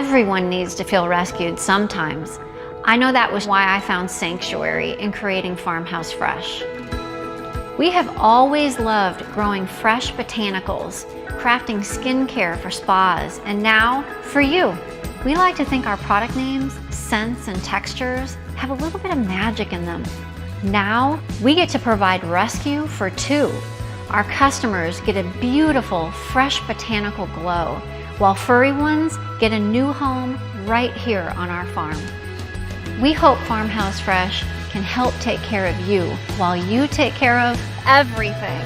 Everyone needs to feel rescued sometimes. I know that was why I found sanctuary in creating Farmhouse Fresh. We have always loved growing fresh botanicals, crafting skincare for spas, and now for you. We like to think our product names, scents, and textures have a little bit of magic in them. Now we get to provide rescue for two. Our customers get a beautiful, fresh botanical glow, while furry ones get a new home right here on our farm. We hope Farmhouse Fresh can help take care of you while you take care of everything.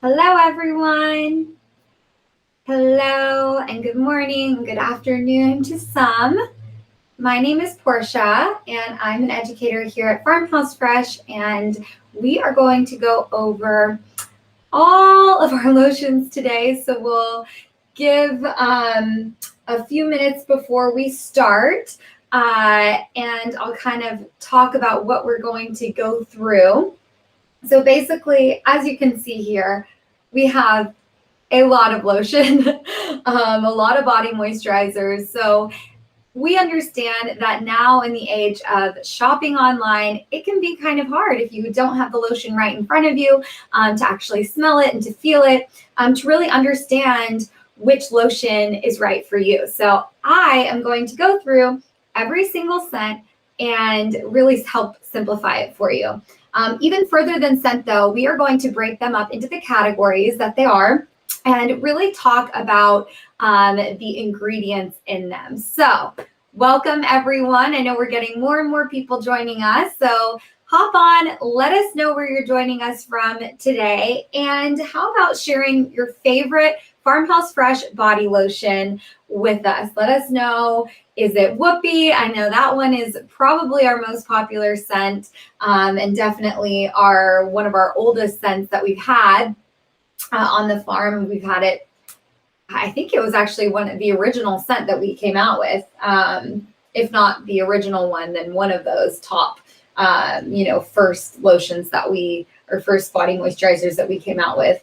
Hello, everyone. Hello, and good morning, good afternoon to some. My name is Portia, and I'm an educator here at Farmhouse Fresh, and we are going to go over all of our lotions today. So we'll give a few minutes before we start, and I'll kind of talk about what we're going to go through. So basically, as you can see here, we have a lot of lotion, a lot of body moisturizers. So we understand that now in the age of shopping online, it can be kind of hard if you don't have the lotion right in front of you to actually smell it and to feel it, to really understand which lotion is right for you. So I am going to go through every single scent and really help simplify it for you. Even further than scent though, we are going to break them up into the categories that they are and really talk about the ingredients in them. So welcome everyone. I know we're getting more and more people joining us. So hop on, let us know where you're joining us from today. And how about sharing your favorite Farmhouse Fresh body lotion with us? Let us know. Is it Whoopi? I know that one is probably our most popular scent, and definitely one of our oldest scents that we've had on the farm. We've had it, I think it was actually one of the original scent that we came out with. If not the original one, then one of those top, first lotions or first body moisturizers that we came out with.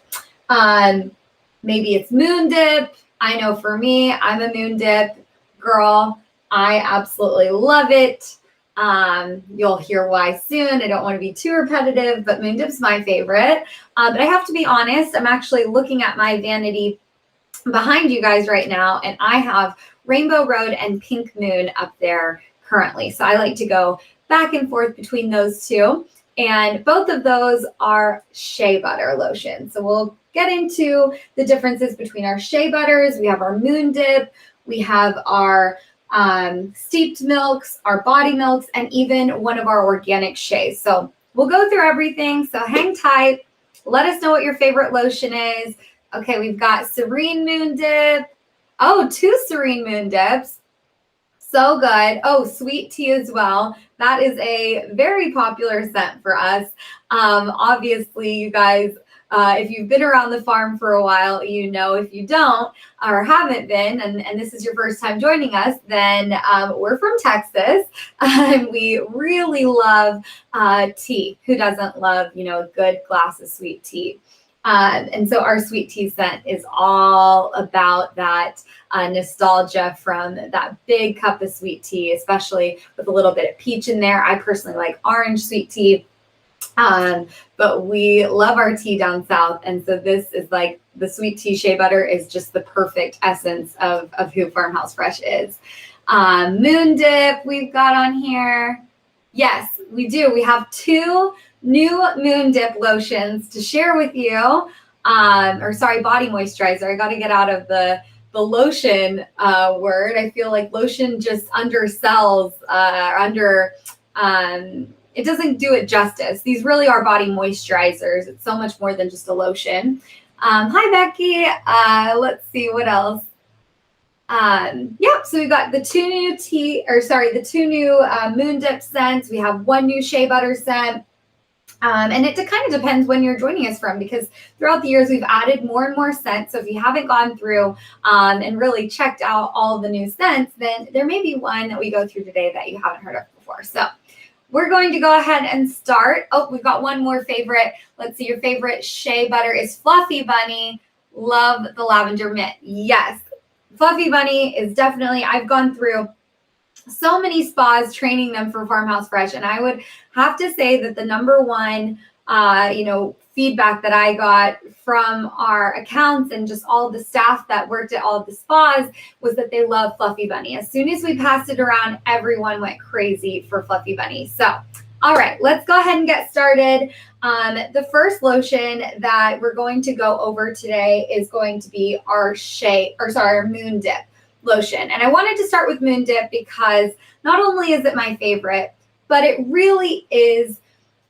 Maybe it's Moon Dip. I know for me, I'm a Moon Dip girl. I absolutely love it. You'll hear why soon. I don't want to be too repetitive, but Moon Dip's my favorite. But I have to be honest, I'm actually looking at my vanity behind you guys right now, and I have Rainbow Road and Pink Moon up there currently. So I like to go back and forth between those two. And both of those are shea butter lotion. So we'll get into the differences between our shea butters. We have our Moon Dip, we have our steeped milks, our body milks, and even one of our organic sheas. So we'll go through everything. So hang tight. Let us know what your favorite lotion is. Okay, we've got Serene Moon Dip. Oh, 2 Serene Moon Dips. So good. Oh, sweet tea as well. That is a very popular scent for us. Obviously, you guys, if you've been around the farm for a while, you know. If you don't or haven't been, and this is your first time joining us, then we're from Texas. And we really love tea. Who doesn't love, a good glass of sweet tea? And so our sweet tea scent is all about that nostalgia from that big cup of sweet tea, especially with a little bit of peach in there. I personally like orange sweet tea, but we love our tea down south. And so this is like the sweet tea shea butter is just the perfect essence of who Farmhouse Fresh is. Moon Dip we've got on here. Yes, we do. We have 2 new Moon Dip lotions to share with you. Body moisturizer. I got to get out of the lotion word. I feel like lotion just undersells, it doesn't do it justice. These really are body moisturizers. It's so much more than just a lotion. Hi, Becky. Let's see what else. So we've got the 2 new Moon Dip scents. We have 1 new shea butter scent. And it kind of depends when you're joining us from, because throughout the years, we've added more and more scents. So if you haven't gone through and really checked out all the new scents, then there may be one that we go through today that you haven't heard of before. So we're going to go ahead and start. Oh, we've got one more favorite. Let's see, your favorite Shea butter is Fluffy Bunny. Love the lavender mint. Yes, Fluffy Bunny is definitely, I've gone through so many spas training them for Farmhouse Fresh, and I would have to say that the number one feedback that I got from our accounts and just all of the staff that worked at all of the spas was that they love Fluffy Bunny. As soon as we passed it around, everyone went crazy for Fluffy Bunny. So, all right, let's go ahead and get started. The first lotion that we're going to go over today is going to be our Moon Dip lotion. And I wanted to start with Moon Dip because not only is it my favorite, but it really is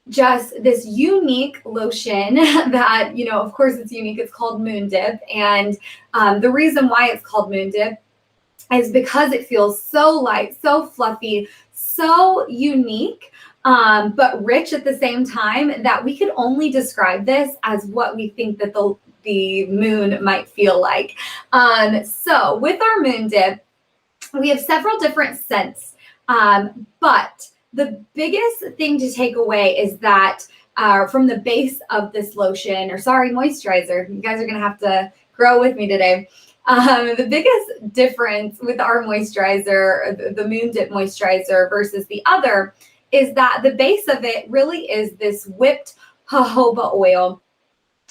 just this unique lotion that, of course it's unique. It's called Moon Dip. And the reason why it's called Moon Dip is because it feels so light, so fluffy, so unique, but rich at the same time, that we could only describe this as what we think that the moon might feel like. So with our Moon Dip, we have several different scents, but the biggest thing to take away is that from the base of this lotion, moisturizer, you guys are going to have to grow with me today. The biggest difference with our moisturizer, the Moon Dip moisturizer versus the other, is that the base of it really is this whipped jojoba oil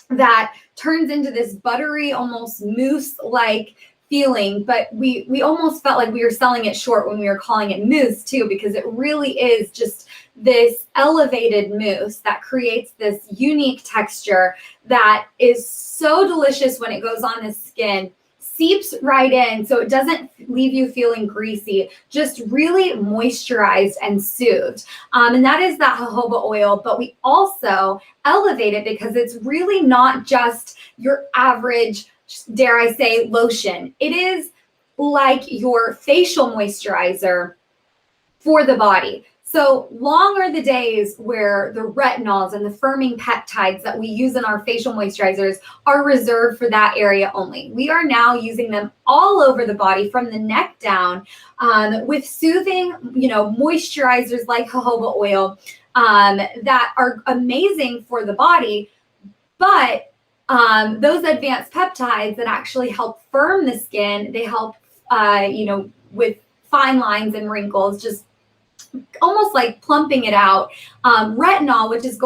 that turns into this buttery, almost mousse-like feeling, but we almost felt like we were selling it short when we were calling it mousse too, because it really is just this elevated mousse that creates this unique texture that is so delicious when it goes on the skin, seeps right in, so it doesn't leave you feeling greasy, just really moisturized and soothed. And that is that jojoba oil, but we also elevate it because it's really not just your average, dare I say, lotion. It is like your facial moisturizer for the body. So long are the days where the retinols and the firming peptides that we use in our facial moisturizers are reserved for that area only. We are now using them all over the body from the neck down, with soothing, moisturizers like jojoba oil that are amazing for the body, but those advanced peptides that actually help firm the skin, they help, with fine lines and wrinkles, just almost like plumping it out. Retinol, which is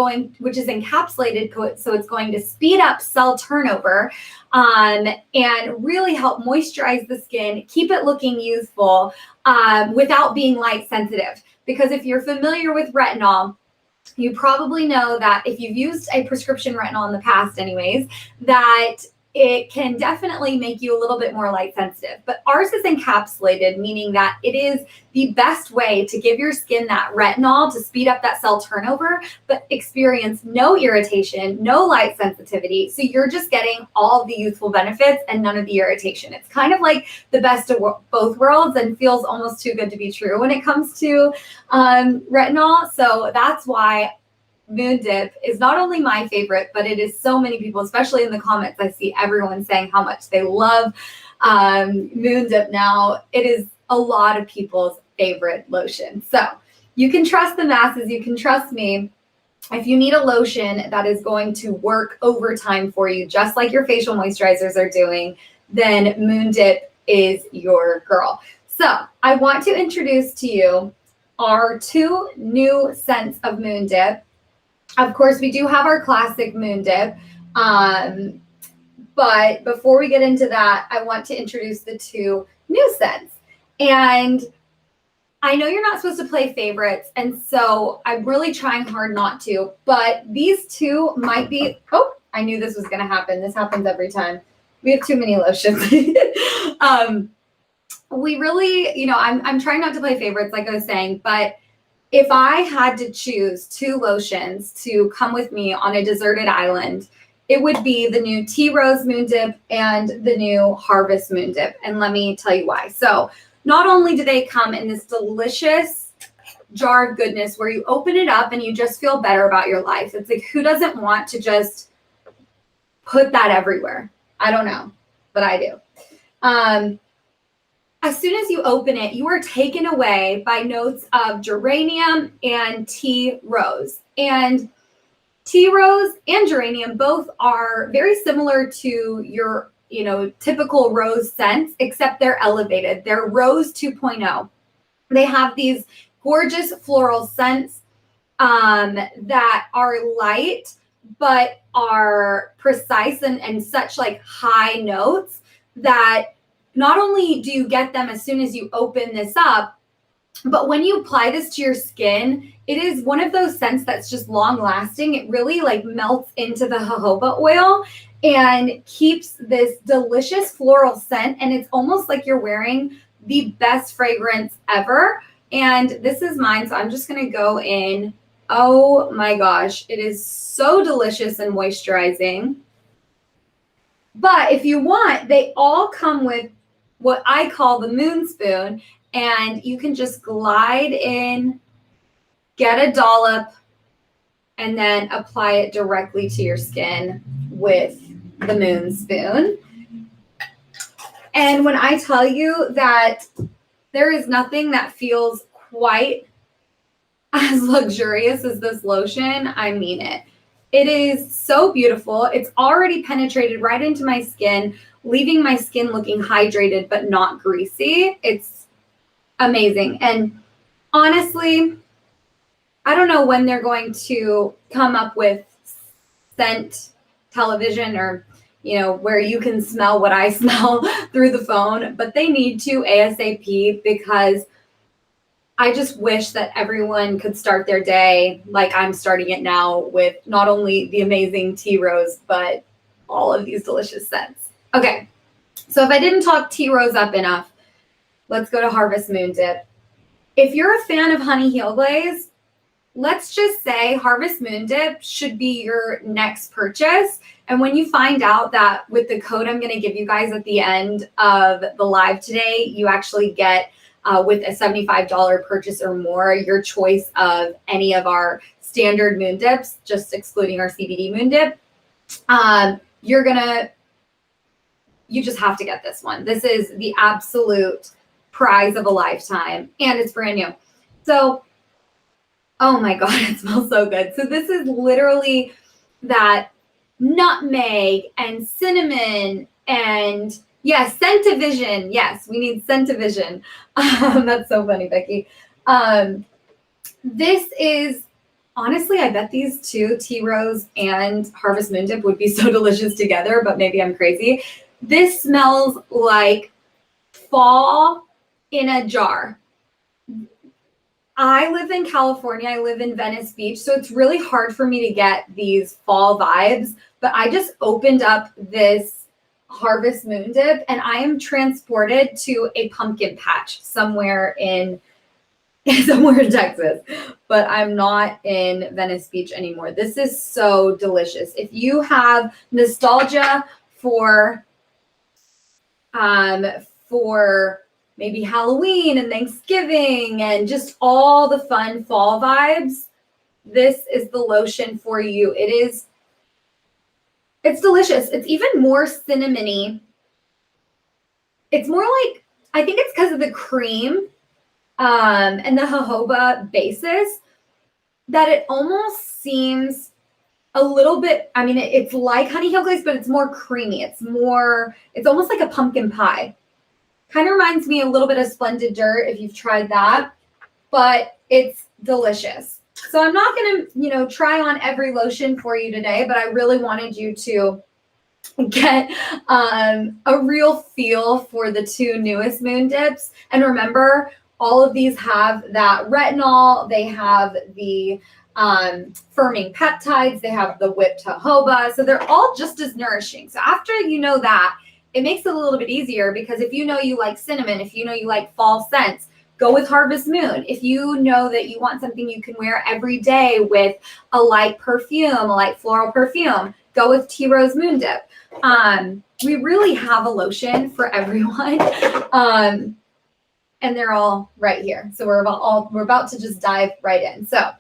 encapsulated, so it's going to speed up cell turnover and really help moisturize the skin, keep it looking youthful without being light sensitive. Because if you're familiar with retinol, you probably know that if you've used a prescription retinol in the past anyways, that it can definitely make you a little bit more light sensitive. But ours is encapsulated, meaning that it is the best way to give your skin that retinol to speed up that cell turnover, but experience no irritation, no light sensitivity. So you're just getting all the youthful benefits and none of the irritation. It's kind of like the best of both worlds and feels almost too good to be true when it comes to retinol. So that's why Moon Dip is not only my favorite, but it is so many people, especially in the comments. I see everyone saying how much they love Moon Dip now. It is a lot of people's favorite lotion. So you can trust the masses. You can trust me. If you need a lotion that is going to work overtime for you, just like your facial moisturizers are doing, then Moon Dip is your girl. So I want to introduce to you our two new scents of Moon Dip. Of course, we do have our classic Moon Dip, but before we get into that, I want to introduce the two new scents. And I know you're not supposed to play favorites, and so I'm really trying hard not to, but these two might be, oh, I knew this was going to happen. This happens every time. We have too many lotions. We really, I'm trying not to play favorites, like I was saying, but if I had to choose two lotions to come with me on a deserted island, it would be the new Tea Rose Moon Dip and the new Harvest Moon Dip. And let me tell you why. So not only do they come in this delicious jar of goodness where you open it up and you just feel better about your life. It's like, who doesn't want to just put that everywhere? I don't know, but I do. as soon as you open it, you are taken away by notes of geranium and tea rose. And tea rose and geranium both are very similar to your, typical rose scents, except they're elevated. They're rose 2.0. They have these gorgeous floral scents that are light, but are precise and such like high notes that not only do you get them as soon as you open this up, but when you apply this to your skin, it is one of those scents that's just long lasting. It really like melts into the jojoba oil and keeps this delicious floral scent. And it's almost like you're wearing the best fragrance ever. And this is mine, so I'm just going to go in. Oh my gosh, it is so delicious and moisturizing. But if you want, they all come with what I call the moon spoon, and you can just glide in, get a dollop, and then apply it directly to your skin with the moon spoon. And when I tell you that there is nothing that feels quite as luxurious as this lotion, I mean it. It is so beautiful. It's already penetrated right into my skin, leaving my skin looking hydrated but not greasy. It's amazing. And honestly, I don't know when they're going to come up with scent television or, where you can smell what I smell through the phone, but they need to ASAP, because I just wish that everyone could start their day like I'm starting it now, with not only the amazing tea rose, but all of these delicious scents. Okay, so if I didn't talk tea rose up enough, let's go to Harvest Moon Dip. If you're a fan of Honey Heel Glaze, let's just say Harvest Moon Dip should be your next purchase. And when you find out that with the code I'm going to give you guys at the end of the live today, you actually get with a $75 purchase or more, your choice of any of our standard moon dips, just excluding our CBD moon dip, you just have to get this one. This is the absolute prize of a lifetime, and it's brand new. So, oh my God, it smells so good. So this is literally that nutmeg and cinnamon and yes, Scent-O-Vision. Yes, we need Scent-O-Vision. That's so funny, Becky. This is, honestly, I bet these two, Tea Rose and Harvest Moon Dip, would be so delicious together, but maybe I'm crazy. This smells like fall in a jar. I live in California. I live in Venice Beach, so it's really hard for me to get these fall vibes, but I just opened up this Harvest Moon Dip and I am transported to a pumpkin patch somewhere in Texas, but I'm not in Venice Beach anymore. This is so delicious. If you have nostalgia for maybe Halloween and Thanksgiving and just all the fun fall vibes, this is the lotion for you. It's delicious. It's even more cinnamony. It's more like, I think it's because of the cream and the jojoba basis, that it almost seems a little bit, I mean, it's like Honey Hill Glaze, but it's more creamy. It's almost like a pumpkin pie. Kind of reminds me a little bit of Splendid Dirt, if you've tried that, but it's delicious. So I'm not going to, try on every lotion for you today, but I really wanted you to get a real feel for the two newest moon dips. And remember, all of these have that retinol. They have the firming peptides. They have the whipped jojoba. So they're all just as nourishing. So after you know that, it makes it a little bit easier, because if you know you like cinnamon, if you know you like fall scents, go with Harvest Moon. If you know that you want something you can wear every day with a light perfume, a light floral perfume, go with Tea Rose Moon Dip. We really have a lotion for everyone. And they're all right here. So we're about to just dive right in. So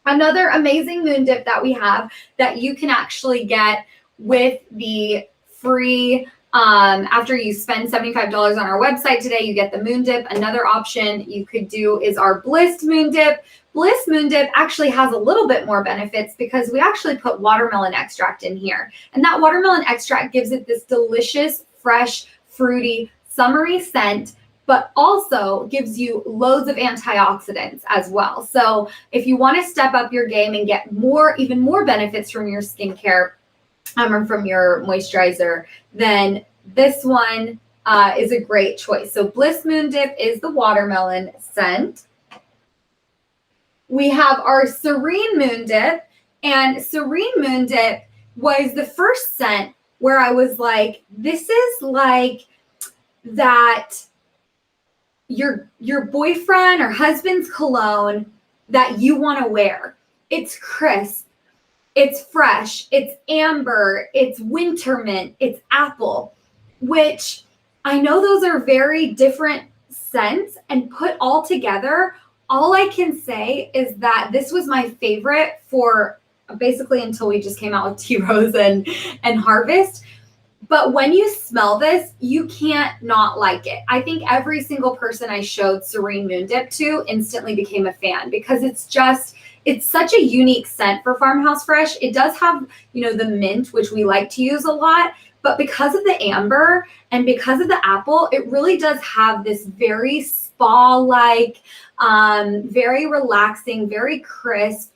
another amazing moon dip that we have that you can actually get with the free After you spend $75 on our website today, you get the Moon Dip. Another option you could do is our Bliss Moon Dip. Bliss Moon Dip actually has a little bit more benefits because we actually put watermelon extract in here. And that watermelon extract gives it this delicious, fresh, fruity, summery scent, but also gives you loads of antioxidants as well. So if you want to step up your game and get even more benefits from your skincare, or from your moisturizer, then this one is a great choice. So Bliss Moon Dip is the watermelon scent. We have our Serene Moon Dip, and Serene Moon Dip was the first scent where I was like, this is like that your boyfriend or husband's cologne that you want to wear. It's crisp. It's fresh, it's amber, it's winter mint, it's apple, which I know those are very different scents, and put all together, all I can say is that this was my favorite for basically until we just came out with Tea Rose and Harvest. But when you smell this, you can't not like it. I think every single person I showed Serene Moon Dip to instantly became a fan because it's such a unique scent for Farmhouse Fresh. It does have, the mint, which we like to use a lot, but because of the amber and because of the apple, it really does have this very spa-like, very relaxing, very crisp,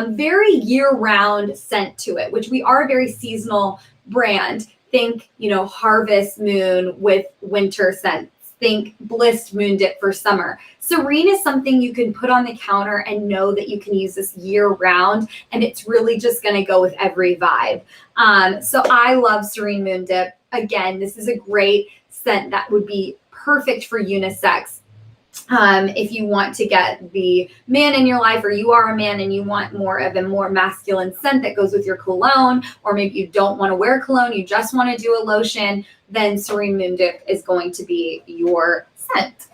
very year-round scent to it, which we are a very seasonal brand. Think, Harvest Moon with winter scents. Think Bliss Moon Dip for summer. Serene is something you can put on the counter and know that you can use this year round, and it's really just going to go with every vibe. So I love Serene Moon Dip. Again, this is a great scent that would be perfect for unisex. If you want to get the man in your life, or you are a man and you want more of a more masculine scent that goes with your cologne, or maybe you don't want to wear cologne, you just want to do a lotion, then Serene Moon Dip is going to be your scent.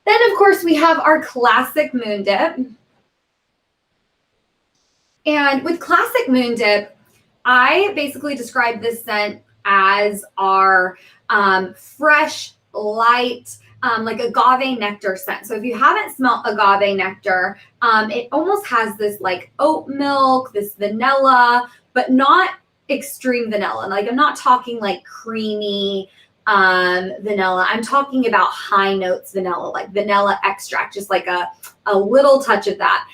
Then, of course, we have our Classic Moon Dip. And with Classic Moon Dip, I basically describe this scent as our fresh, light, like agave nectar scent. So if you haven't smelled agave nectar, it almost has this like oat milk, this vanilla, but not extreme vanilla. Like I'm not talking like creamy vanilla. I'm talking about high notes vanilla, like vanilla extract, just like a little touch of that.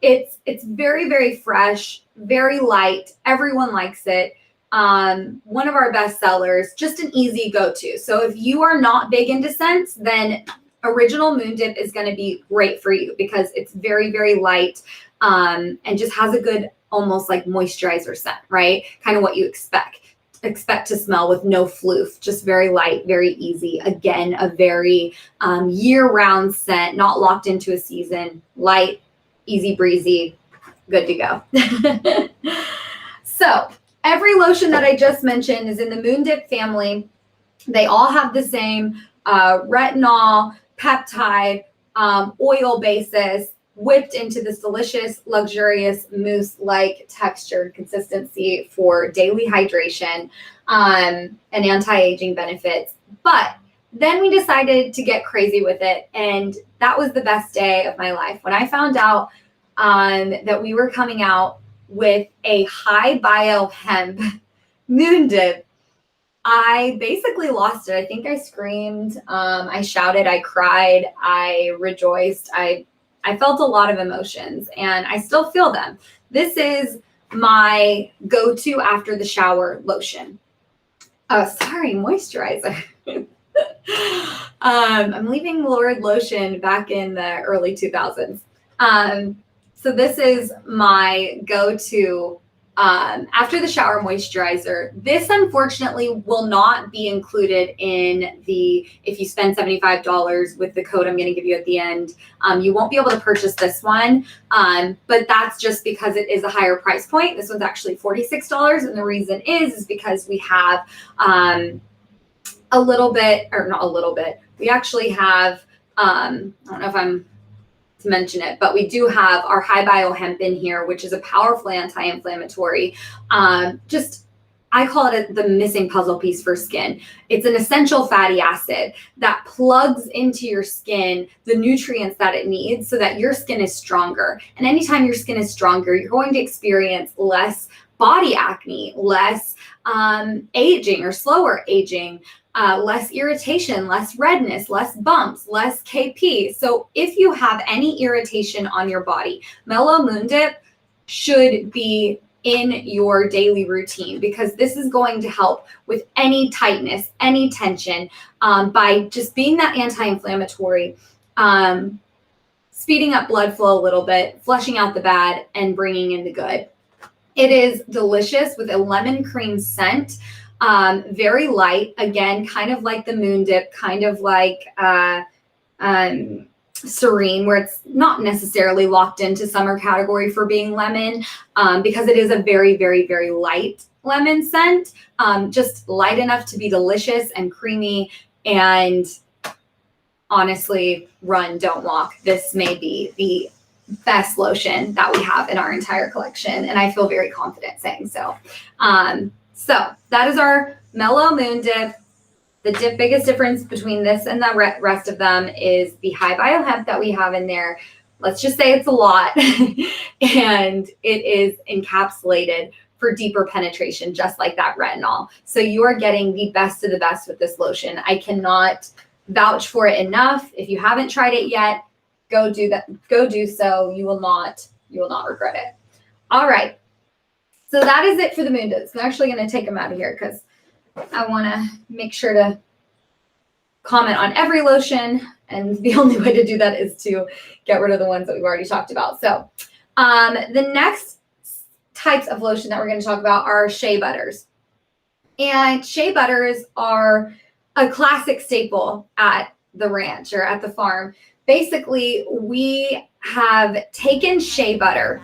It's very, very fresh, very light. Everyone likes it. One of our best sellers, just an easy go-to. So if you are not big into scents, then Original Moon Dip is going to be great for you because it's very, very light, and just has a good, almost like moisturizer scent, right? Kind of what you expect to smell with no floof, just very light, very easy. Again, a very year-round scent, not locked into a season, light, easy breezy, good to go. So every lotion that I just mentioned is in the Moon Dip family. They all have the same retinol, peptide, oil basis, whipped into this delicious, luxurious mousse-like textured consistency for daily hydration and anti-aging benefits. But then we decided to get crazy with it, and that was the best day of my life. When I found out that we were coming out with a high bio hemp Moon Dip, I basically lost it. I think I screamed, I shouted, I cried, I rejoiced, I felt a lot of emotions, and I still feel them. This is my go-to after the shower lotion. Moisturizer. I'm leaving Lord Lotion back in the early 2000s. So this is my go-to after the shower moisturizer. This unfortunately will not be included in if you spend $75 with the code I'm going to give you at the end, you won't be able to purchase this one. But that's just because it is a higher price point. This one's actually $46. And the reason is because we have we actually have, I don't know if I'm to mention it, but we do have our high bio hemp in here, which is a powerful anti-inflammatory. I I call it the missing puzzle piece for skin. It's an essential fatty acid that plugs into your skin the nutrients that it needs so that your skin is stronger. And anytime your skin is stronger, you're going to experience less body acne, less aging or slower aging, less irritation, less redness, less bumps, less KP. So if you have any irritation on your body, Mellow Moon Dip should be in your daily routine, because this is going to help with any tightness, any tension, by just being that anti-inflammatory, speeding up blood flow a little bit, flushing out the bad, and bringing in the good. It is delicious with a lemon cream scent, very light, again, kind of like the Moon Dip, kind of like Serene, where it's not necessarily locked into summer category for being lemon, because it is a very, very, very light lemon scent, just light enough to be delicious and creamy. And honestly, run, don't walk. This may be the best lotion that we have in our entire collection, and I feel very confident saying so. So that is our Mellow Moon Dip. The biggest difference between this and the rest of them is the high biohemp that we have in there. Let's just say it's a lot, and it is encapsulated for deeper penetration, just like that retinol. So you are getting the best of the best with this lotion. I cannot vouch for it enough. If you haven't tried it yet, go do that. Go do so. You will not regret it. All right. So that is it for the Moon Dips. I'm actually going to take them out of here because I want to make sure to comment on every lotion, and the only way to do that is to get rid of the ones that we've already talked about. So the next types of lotion that we're going to talk about are shea butters. And shea butters are a classic staple at the ranch or at the farm. Basically, we have taken shea butter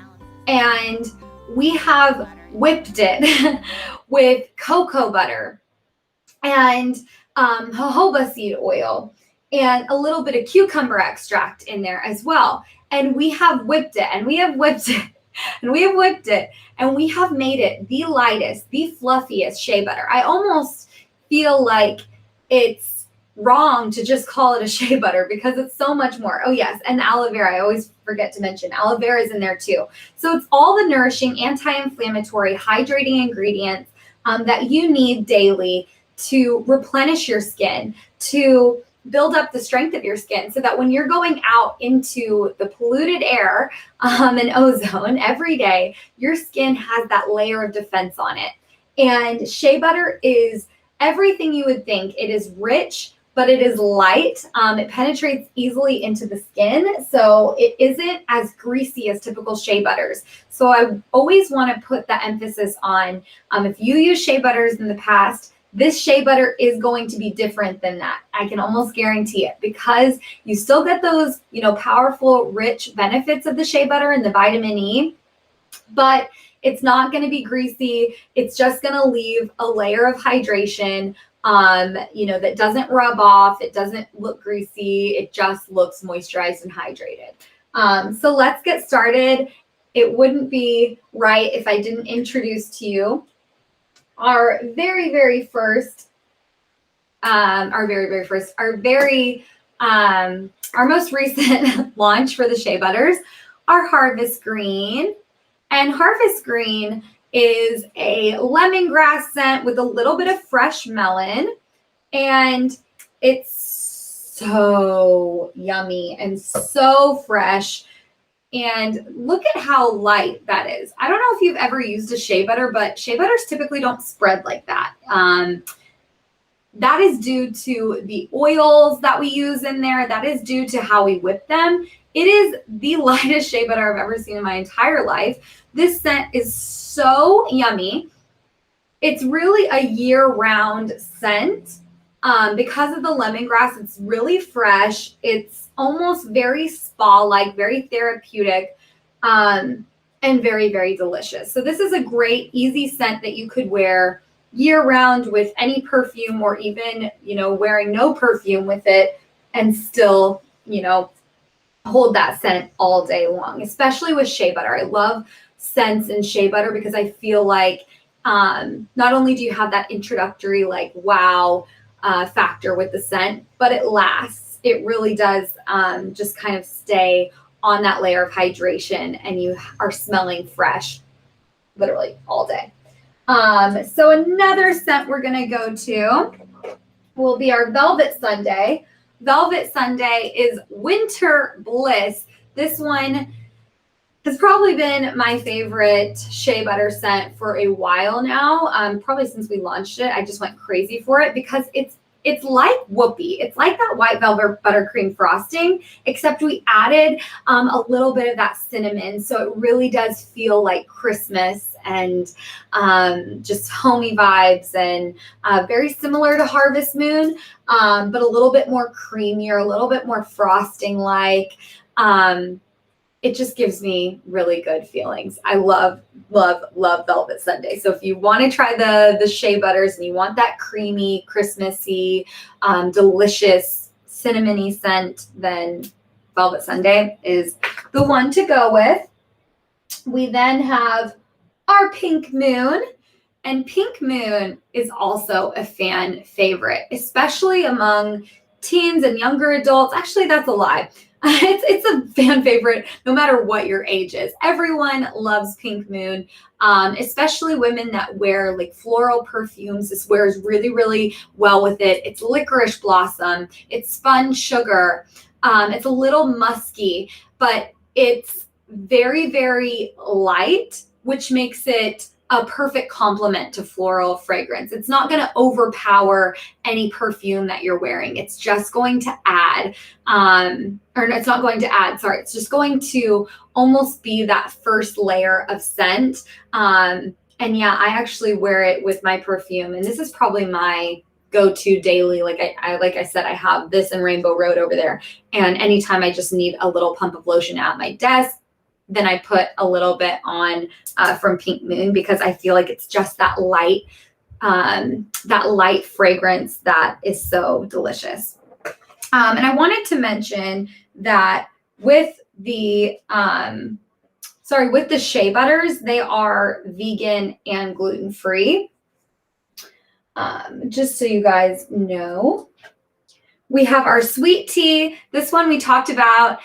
and we have whipped it with cocoa butter and jojoba seed oil and a little bit of cucumber extract in there as well. And we have whipped it and we have whipped it and we have whipped it and we have made it the lightest, the fluffiest shea butter. I almost feel like it's wrong to just call it a shea butter because it's so much more. Oh yes, and aloe vera. I always forget to mention aloe vera is in there too. So it's all the nourishing, anti-inflammatory, hydrating ingredients that you need daily to replenish your skin, to build up the strength of your skin, so that when you're going out into the polluted air and ozone every day, your skin has that layer of defense on it. And shea butter is everything you would think. It is rich, but it is light. It penetrates easily into the skin, so it isn't as greasy as typical shea butters. So I always want to put that emphasis on, if you use shea butters in the past, this shea butter is going to be different than that. I can almost guarantee it, because you still get those, powerful, rich benefits of the shea butter and the vitamin E, but it's not going to be greasy. It's just going to leave a layer of hydration, that doesn't rub off. It doesn't look greasy. It just looks moisturized and hydrated. So let's get started. It wouldn't be right if I didn't introduce to you our very first, our most recent launch for the shea butters, our Harvest Green. And Harvest Green is a lemongrass scent with a little bit of fresh melon. And it's so yummy and so fresh. And look at how light that is. I don't know if you've ever used a shea butter, but shea butters typically don't spread like that. That is due to the oils that we use in there. That is due to how we whip them. It is the lightest shea butter I've ever seen in my entire life. This scent is so yummy. It's really a year-round scent. Because of the lemongrass, it's really fresh. It's almost very spa-like, very therapeutic, and very, very delicious. So this is a great, easy scent that you could wear year-round with any perfume, or even, wearing no perfume with it and still, hold that scent all day long, especially with shea butter. I love scents in shea butter because I feel like not only do you have that introductory like wow factor with the scent, but it lasts. It really does just kind of stay on that layer of hydration, and you are smelling fresh literally all day. So another scent we're going to go to will be our Velvet Sundae. Velvet Sundae is Winter Bliss. This one has probably been my favorite shea butter scent for a while now. Probably since we launched it, I just went crazy for it because it's like Whoopi. It's like that white velvet buttercream frosting, except we added a little bit of that cinnamon. So it really does feel like Christmas and just homey vibes, and very similar to Harvest Moon, but a little bit more creamier, a little bit more frosting like. It just gives me really good feelings. I love, love, love Velvet Sundae. So if you want to try the shea butters and you want that creamy, Christmassy, delicious, cinnamony scent, then Velvet Sundae is the one to go with. We then have our Pink Moon. And Pink Moon is also a fan favorite, especially among teens and younger adults. Actually, that's a lie. It's a fan favorite no matter what your age is. Everyone loves Pink Moon, especially women that wear like floral perfumes. This wears really, really well with it. It's licorice blossom. It's spun sugar. It's a little musky, but it's very, very light, which makes it a perfect complement to floral fragrance. It's not going to overpower any perfume that you're wearing. It's just going to add, it's not going to add, sorry. It's just going to almost be that first layer of scent. And yeah, I actually wear it with my perfume, and this is probably my go-to daily. Like I said, I have this in Rainbow Road over there. And anytime I just need a little pump of lotion at my desk, then I put a little bit on from Pink Moon, because I feel like it's just that light fragrance that is so delicious. And I wanted to mention that with the shea butters, they are vegan and gluten-free. Just so you guys know. We have our sweet tea. This one we talked about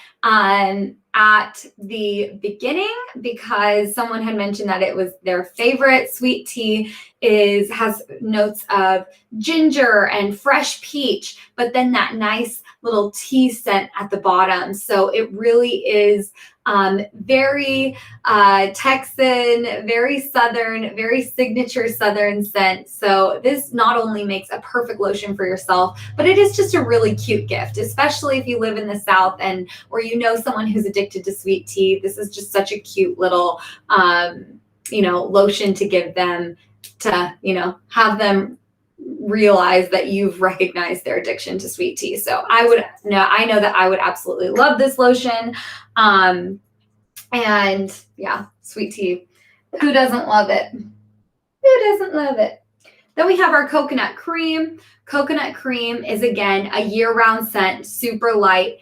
at the beginning because someone had mentioned that it was their favorite. Sweet tea has notes of ginger and fresh peach, but then that nice little tea scent at the bottom. So it really is very Texan, very Southern, very signature Southern scent. So this not only makes a perfect lotion for yourself, but it is just a really cute gift, especially if you live in the South or you know someone who's addicted to sweet tea. This is just such a cute little, lotion to give them to, have them realize that you've recognized their addiction to sweet tea. So I know that I would absolutely love this lotion. And yeah, sweet tea. Who doesn't love it? Who doesn't love it? Then we have our coconut cream. Coconut cream is, again, a year-round scent, super light.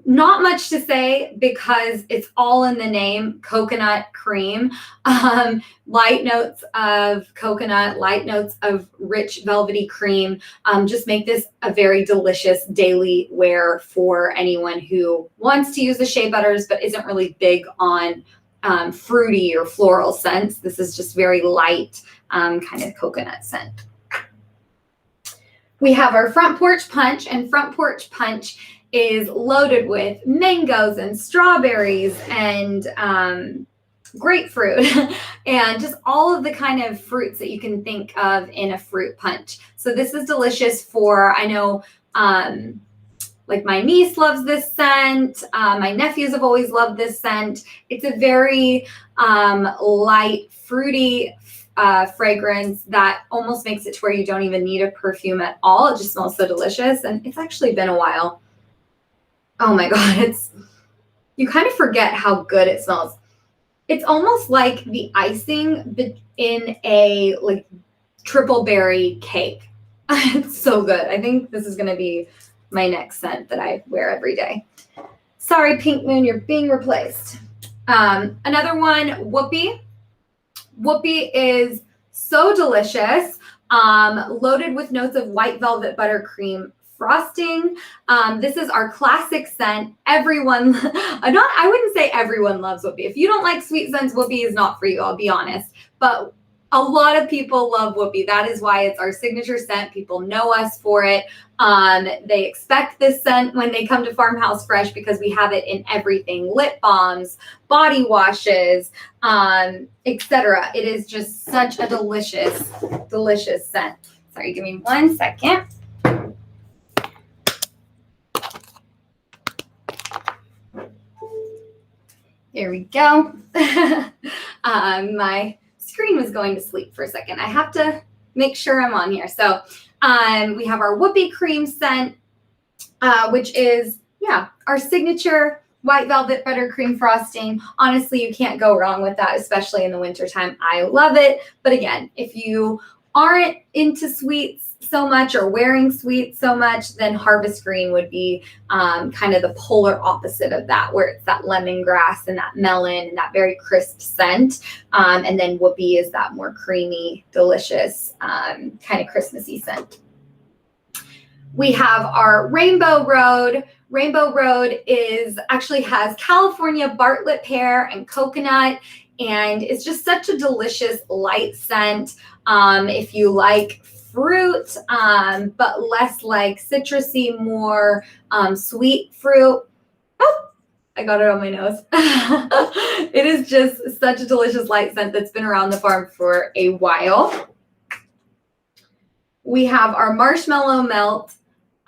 Not much to say because it's all in the name, coconut cream. Light notes of coconut, light notes of rich velvety cream. Just make this a very delicious daily wear for anyone who wants to use the shea butters but isn't really big on fruity or floral scents. This is just very light kind of coconut scent. We have our Front Porch Punch, and Front Porch Punch is loaded with mangoes and strawberries and grapefruit and just all of the kind of fruits that you can think of in a fruit punch. So this is delicious for, I know, like my niece loves this scent. My nephews have always loved this scent. It's a very light, fruity fragrance that almost makes it to where you don't even need a perfume at all. It just smells so delicious. And it's actually been a while. Oh my God, you kind of forget how good it smells. It's almost like the icing in a like triple berry cake. It's so good. I think this is going to be my next scent that I wear every day. Sorry, Pink Moon, you're being replaced. Another one, Whoopi. Whoopi is So delicious, loaded with notes of white velvet buttercream frosting. This is our classic scent. Everyone, I wouldn't say everyone loves Whoopi. If you don't like sweet scents, Whoopi is not for you, I'll be honest. But a lot of people love Whoopi. That is why it's our signature scent. People know us for it. They expect this scent when they come to Farmhouse Fresh because we have it in everything: lip balms, body washes, etc. It is just such a delicious, delicious scent. Sorry, give me 1 second. There we go. My screen was going to sleep for a second. I have to make sure I'm on here. So we have our Whoopi cream scent, which is, our signature white velvet buttercream frosting. Honestly, you can't go wrong with that, especially in the wintertime. I love it. But again, if you aren't into sweets so much or wearing sweets so much, then Harvest Green would be kind of the polar opposite of that, where it's that lemongrass and that melon and that very crisp scent. And then Whoopi is that more creamy, delicious, kind of Christmassy scent. We have our Rainbow Road. Rainbow Road actually has California Bartlett pear and coconut, and it's just such a delicious light scent. If you like fruit, but less like citrusy, more sweet fruit. Oh, I got it on my nose. It is just such a delicious light scent that's been around the farm for a while. We have our Marshmallow Melt.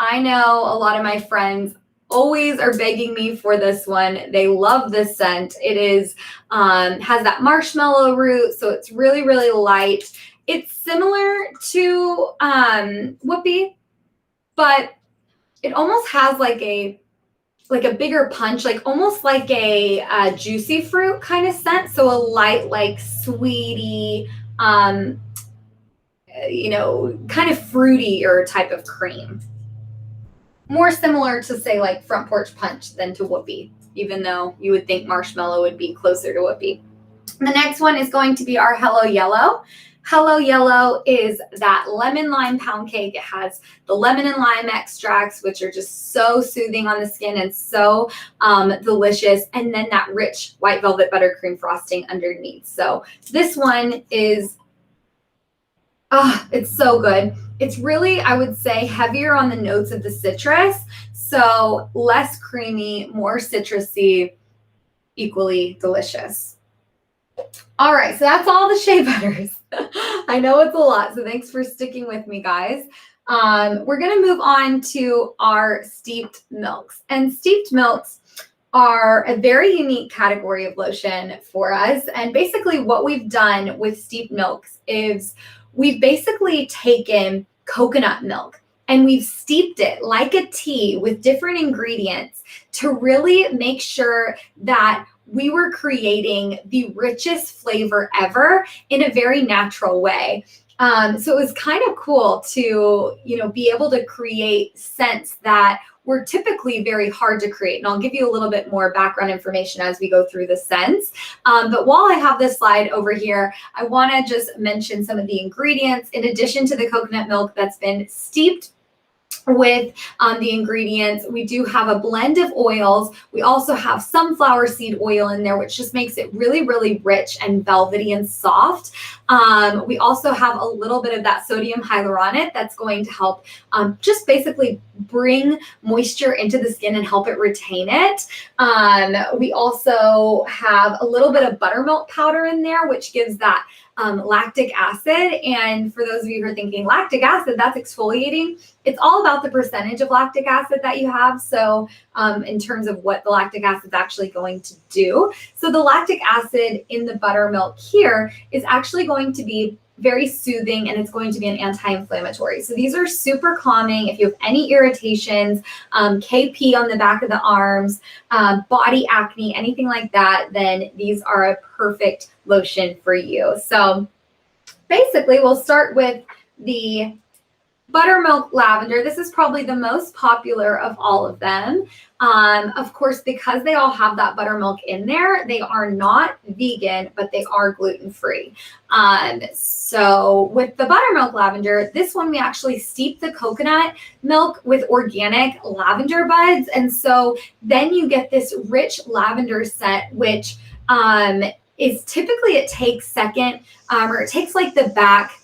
I know a lot of my friends always are begging me for this one. They love this scent. It is has that marshmallow root, so it's really, really light. It's similar to Whoopi, but it almost has like a bigger punch, like almost like a juicy fruit kind of scent. So a light, like sweetie, kind of fruitier type of cream. More similar to, say, like Front Porch Punch than to Whoopi, even though you would think Marshmallow would be closer to Whoopi. The next one is going to be our Hello Yellow. Hello Yellow is that lemon lime pound cake. It has the lemon and lime extracts, which are just so soothing on the skin and so delicious. And then that rich white velvet buttercream frosting underneath. So this one is, it's so good. It's really, I would say, heavier on the notes of the citrus. So less creamy, more citrusy, equally delicious. All right, so that's all the shea butters. I know it's a lot, so thanks for sticking with me, guys. We're going to move on to our steeped milks. And steeped milks are a very unique category of lotion for us. And basically what we've done with steeped milks is we've basically taken coconut milk and we've steeped it like a tea with different ingredients to really make sure that we were creating the richest flavor ever in a very natural way. So it was kind of cool to, be able to create scents that were typically very hard to create. And I'll give you a little bit more background information as we go through the scents. But while I have this slide over here, I want to just mention some of the ingredients in addition to the coconut milk that's been steeped with the ingredients. We do have a blend of oils. We also have sunflower seed oil in there, which just makes it really, really rich and velvety and soft. We also have a little bit of that sodium hyaluronate that's going to help just basically bring moisture into the skin and help it retain it. We also have a little bit of buttermilk powder in there, which gives that lactic acid. And for those of you who are thinking lactic acid, that's exfoliating. It's all about the percentage of lactic acid that you have. So in terms of what the lactic acid is actually going to do. So the lactic acid in the buttermilk here is actually going to be very soothing, and it's going to be an anti-inflammatory. So these are super calming. If you have any irritations, KP on the back of the arms, body acne, anything like that, then these are a perfect lotion for you. So basically, we'll start with the Buttermilk lavender. This is probably the most popular of all of them. Of course, because they all have that buttermilk in there, they are not vegan, but they are gluten-free. So with the buttermilk lavender, this one we actually steep the coconut milk with organic lavender buds. And so then you get this rich lavender scent, which is typically, it takes second, or it takes like the back.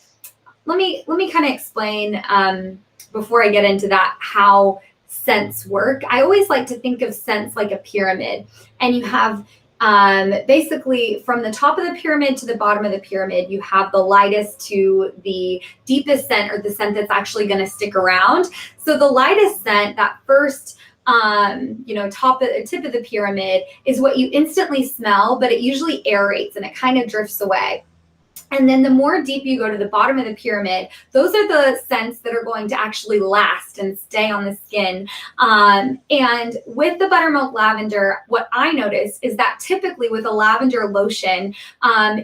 Let me kind of explain before I get into that how scents work. I always like to think of scents like a pyramid, and you have basically from the top of the pyramid to the bottom of the pyramid, you have the lightest to the deepest scent, or the scent that's actually going to stick around. So the lightest scent, that first tip of the pyramid, is what you instantly smell, but it usually aerates and it kind of drifts away. And then the more deep you go to the bottom of the pyramid, those are the scents that are going to actually last and stay on the skin. And with the buttermilk lavender, what I noticed is that typically with a lavender lotion,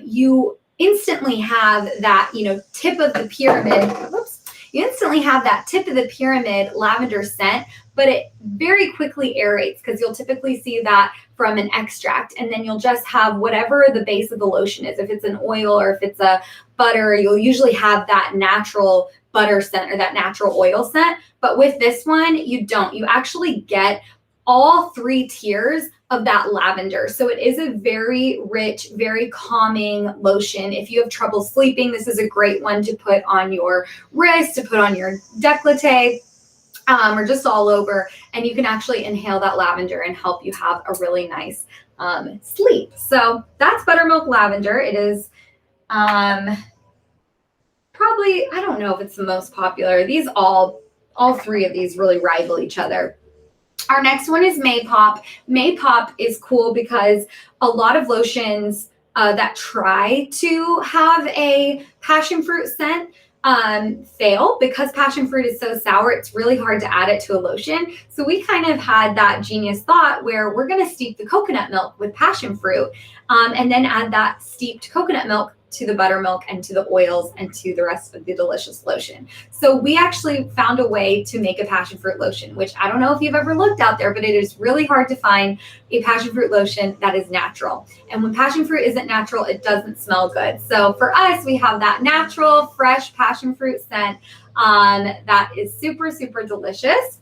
you instantly have that, tip of the pyramid. Whoops. You instantly have that tip of the pyramid lavender scent, but it very quickly aerates, because you'll typically see that from an extract, and then you'll just have whatever the base of the lotion is. If it's an oil or if it's a butter, you'll usually have that natural butter scent or that natural oil scent. But with this one, you don't. You actually get all three tiers of that lavender. So it is a very rich, very calming lotion. If you have trouble sleeping, this is a great one to put on your wrist, to put on your décolleté, or just all over. And you can actually inhale that lavender and help you have a really nice sleep. So that's buttermilk lavender. It is probably, I don't know if it's the most popular. These all three of these really rival each other. Our next one is Maypop. Maypop is cool because a lot of lotions that try to have a passion fruit scent fail, because passion fruit is so sour. It's really hard to add it to a lotion. So we kind of had that genius thought where we're going to steep the coconut milk with passion fruit, and then add that steeped coconut milk to the buttermilk and to the oils and to the rest of the delicious lotion. So we actually found a way to make a passion fruit lotion, which I don't know if you've ever looked out there, but it is really hard to find a passion fruit lotion that is natural. And when passion fruit isn't natural, it doesn't smell good. So for us, we have that natural, fresh passion fruit scent that is super, super delicious.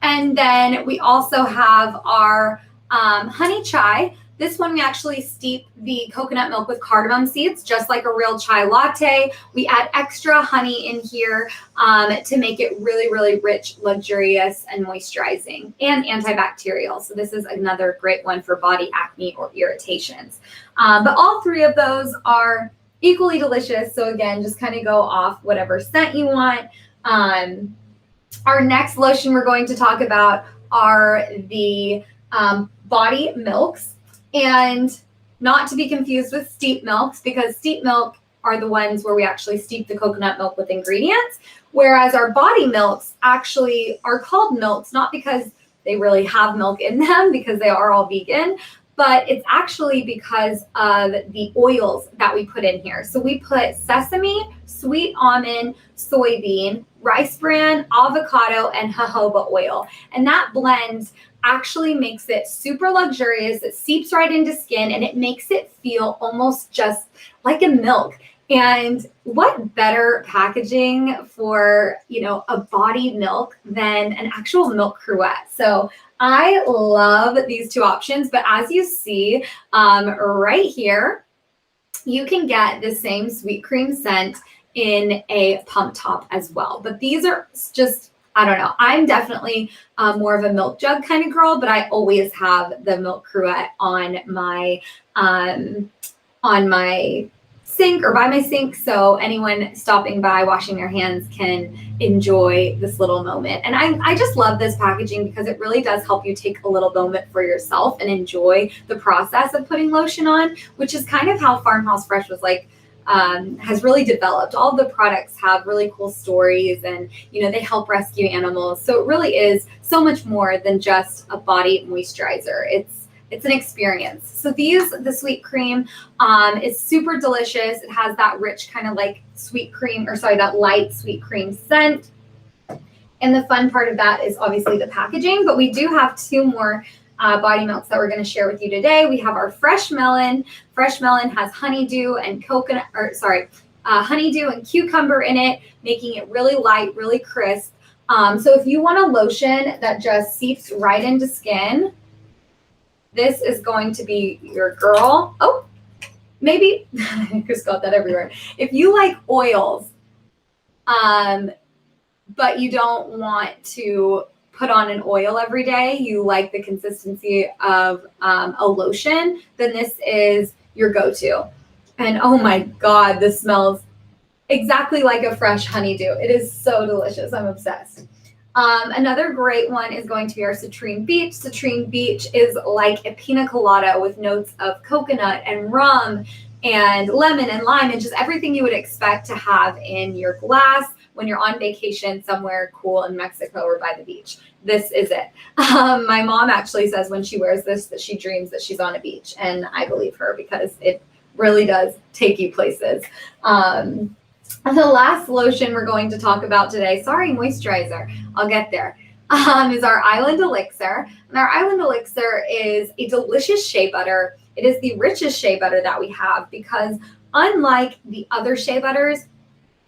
And then we also have our honey chai. This one, we actually steep the coconut milk with cardamom seeds, just like a real chai latte. We add extra honey in here to make it really, really rich, luxurious, and moisturizing, and antibacterial. So this is another great one for body acne or irritations. But all three of those are equally delicious. So again, just kind of go off whatever scent you want. Our next lotion we're going to talk about are the body milks. And not to be confused with steep milks, because steep milk are the ones where we actually steep the coconut milk with ingredients, whereas our body milks actually are called milks, not because they really have milk in them, because they are all vegan, but it's actually because of the oils that we put in here. So we put sesame, sweet almond, soybean, rice bran, avocado, and jojoba oil. And that blend actually makes it super luxurious. It seeps right into skin, and it makes it feel almost just like a milk. And what better packaging for, a body milk than an actual milk cruet? So I love these two options, but as you see right here, you can get the same sweet cream scent in a pump top as well. But these are just, I don't know. I'm definitely more of a milk jug kind of girl, but I always have the milk cruet on my sink or by my sink, so anyone stopping by washing their hands can enjoy this little moment. And I just love this packaging because it really does help you take a little moment for yourself and enjoy the process of putting lotion on, which is kind of how Farmhouse Fresh was has really developed. All of the products have really cool stories, and they help rescue animals. So it really is so much more than just a body moisturizer. It's It's an experience. So the sweet cream is super delicious. It has that rich kind of like that light sweet cream scent. And the fun part of that is obviously the packaging, but we do have 2 more body melts that we're going to share with you today. We have our fresh melon. Fresh melon has honeydew and honeydew and cucumber in it, making it really light, really crisp. So if you want a lotion that just seeps right into skin, this is going to be your girl. Oh, maybe, Chris got that everywhere. If you like oils, but you don't want to put on an oil every day, you like the consistency of a lotion, then this is your go-to. And oh my God, this smells exactly like a fresh honeydew. It is so delicious. I'm obsessed. Another great one is going to be our Citrine Beach. Citrine Beach is like a pina colada with notes of coconut and rum and lemon and lime and just everything you would expect to have in your glass when you're on vacation somewhere cool in Mexico or by the beach. This is it. My mom actually says when she wears this that she dreams that she's on a beach, and I believe her because it really does take you places. The last lotion we're going to talk about today, moisturizer, I'll get there, is our Island Elixir. And our Island Elixir is a delicious shea butter. It is the richest shea butter that we have because unlike the other shea butters,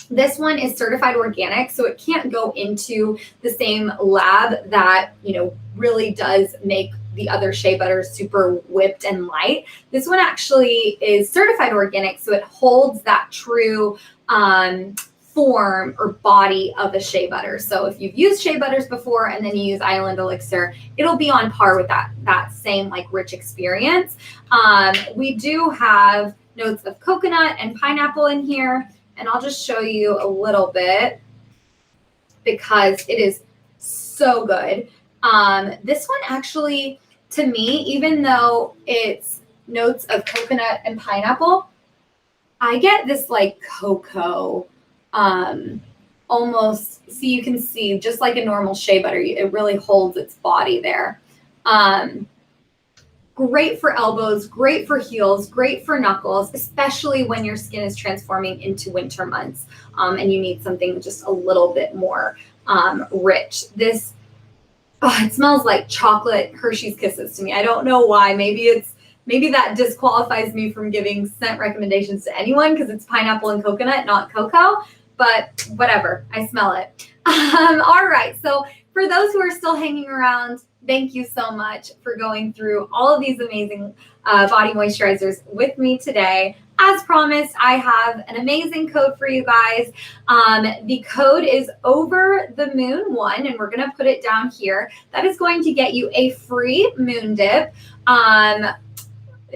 this one is certified organic, so it can't go into the same lab that, really does make the other shea butters super whipped and light. This one actually is certified organic, so it holds that true form or body of a shea butter. So if you've used shea butters before and then you use Island Elixir, it'll be on par with that same like rich experience. We do have notes of coconut and pineapple in here, and I'll just show you a little bit because it is so good. This one actually, to me, even though it's notes of coconut and pineapple, I get this like cocoa, almost, you can see just like a normal shea butter, it really holds its body there. Great for elbows, great for heels, great for knuckles, especially when your skin is transforming into winter months and you need something just a little bit more rich. This, it smells like chocolate Hershey's Kisses to me. I don't know why. Maybe that disqualifies me from giving scent recommendations to anyone because it's pineapple and coconut, not cocoa, but whatever, I smell it. All right, so for those who are still hanging around, thank you so much for going through all of these amazing body moisturizers with me today. As promised, I have an amazing code for you guys. The code is Over the Moon 1, and we're going to put it down here. That is going to get you a free moon dip.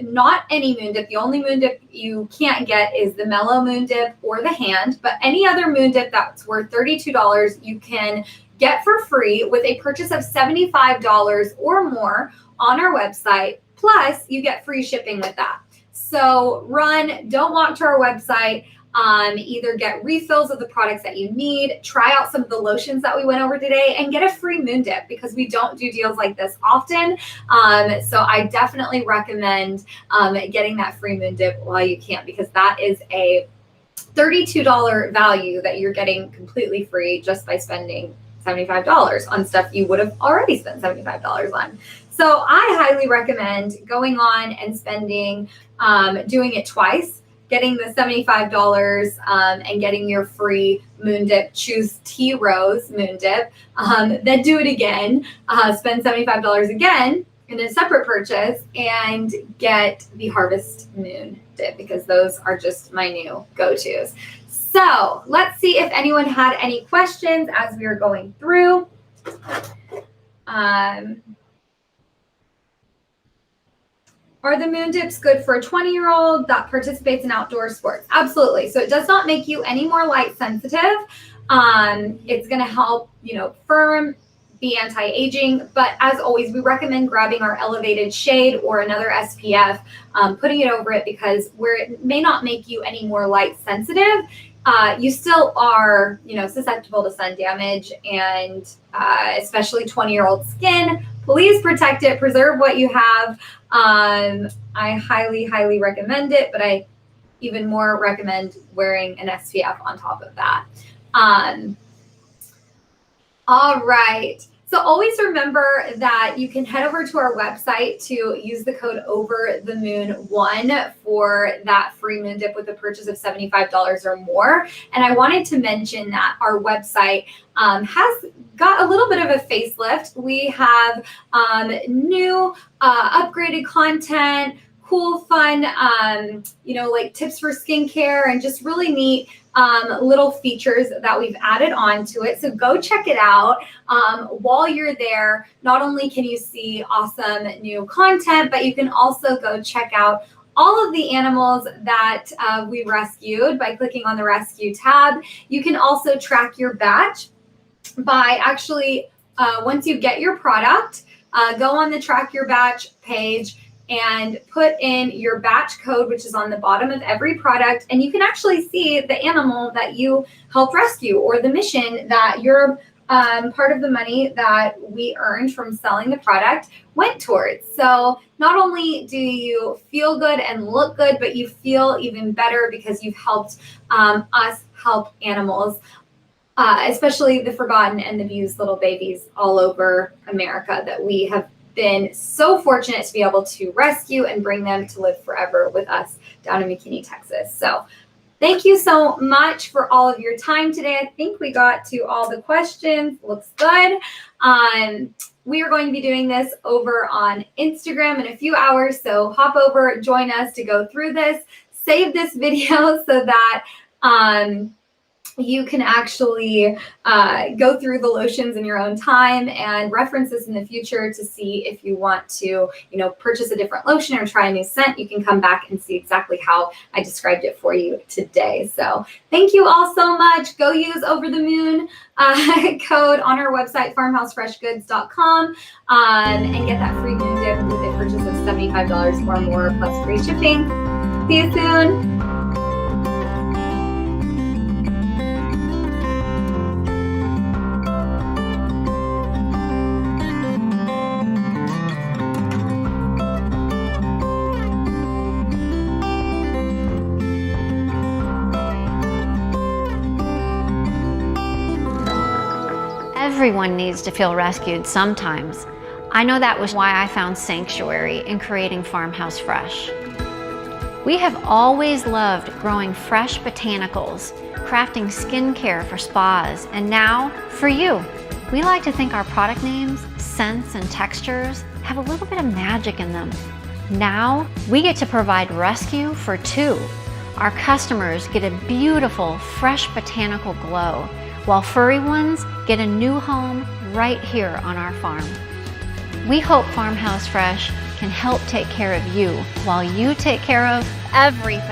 Not any moon dip. The only moon dip you can't get is the Mellow moon dip or the hand, but any other moon dip that's worth $32 you can get for free with a purchase of $75 or more on our website. Plus, you get free shipping with that. So don't walk to our website. Either get refills of the products that you need, try out some of the lotions that we went over today, and get a free moon dip because we don't do deals like this often. So I definitely recommend getting that free moon dip while you can, because that is a $32 value that you're getting completely free just by spending $75 on stuff you would have already spent $75 on. So I highly recommend going on and spending, doing it twice, getting the $75 and getting your free moon dip. Choose Tea Rose moon dip, then do it again, spend $75 again in a separate purchase and get the Harvest moon dip because those are just my new go-tos. So let's see if anyone had any questions as we were going through. Are the moon dips good for a 20-year-old that participates in outdoor sports? Absolutely. So it does not make you any more light sensitive. It's going to help, firm, be anti-aging. But as always, we recommend grabbing our elevated shade or another SPF, putting it over it because where it may not make you any more light sensitive, you still are, susceptible to sun damage, and especially 20-year-old skin please protect it, preserve what you have. I highly recommend it, but I even more recommend wearing an SPF on top of that. All right. So always remember that you can head over to our website to use the code OVERTHEMOON1 for that free moon dip with a purchase of $75 or more. And I wanted to mention that our website has got a little bit of a facelift. We have new upgraded content, cool, fun, like tips for skincare and just really neat little features that we've added on to it. So go check it out. While you're there, not only can you see awesome new content, but you can also go check out all of the animals that we rescued by clicking on the rescue tab. You can also track your batch by actually, once you get your product, go on the track your batch page and put in your batch code, which is on the bottom of every product. And you can actually see the animal that you helped rescue or the mission that your part of the money that we earned from selling the product went towards. So not only do you feel good and look good, but you feel even better because you've helped us help animals, especially the forgotten and abused little babies all over America that we have been so fortunate to be able to rescue and bring them to live forever with us down in McKinney, Texas. So thank you so much for all of your time today. I think we got to all the questions. Looks good. We are going to be doing this over on Instagram in a few hours. So hop over, join us to go through this, save this video so that you can actually go through the lotions in your own time and reference this in the future to see if you want to, purchase a different lotion or try a new scent. You can come back and see exactly how I described it for you today. So thank you all so much. Go use Over the Moon code on our website, farmhousefreshgoods.com, and get that free moon dip with a purchase of $75 or more plus free shipping. See you soon. Everyone needs to feel rescued sometimes. I know that was why I found sanctuary in creating Farmhouse Fresh. We have always loved growing fresh botanicals, crafting skincare for spas, and now for you. We like to think our product names, scents, and textures have a little bit of magic in them. Now we get to provide rescue for two. Our customers get a beautiful, fresh botanical glow, while furry ones get a new home right here on our farm. We hope Farmhouse Fresh can help take care of you while you take care of everything.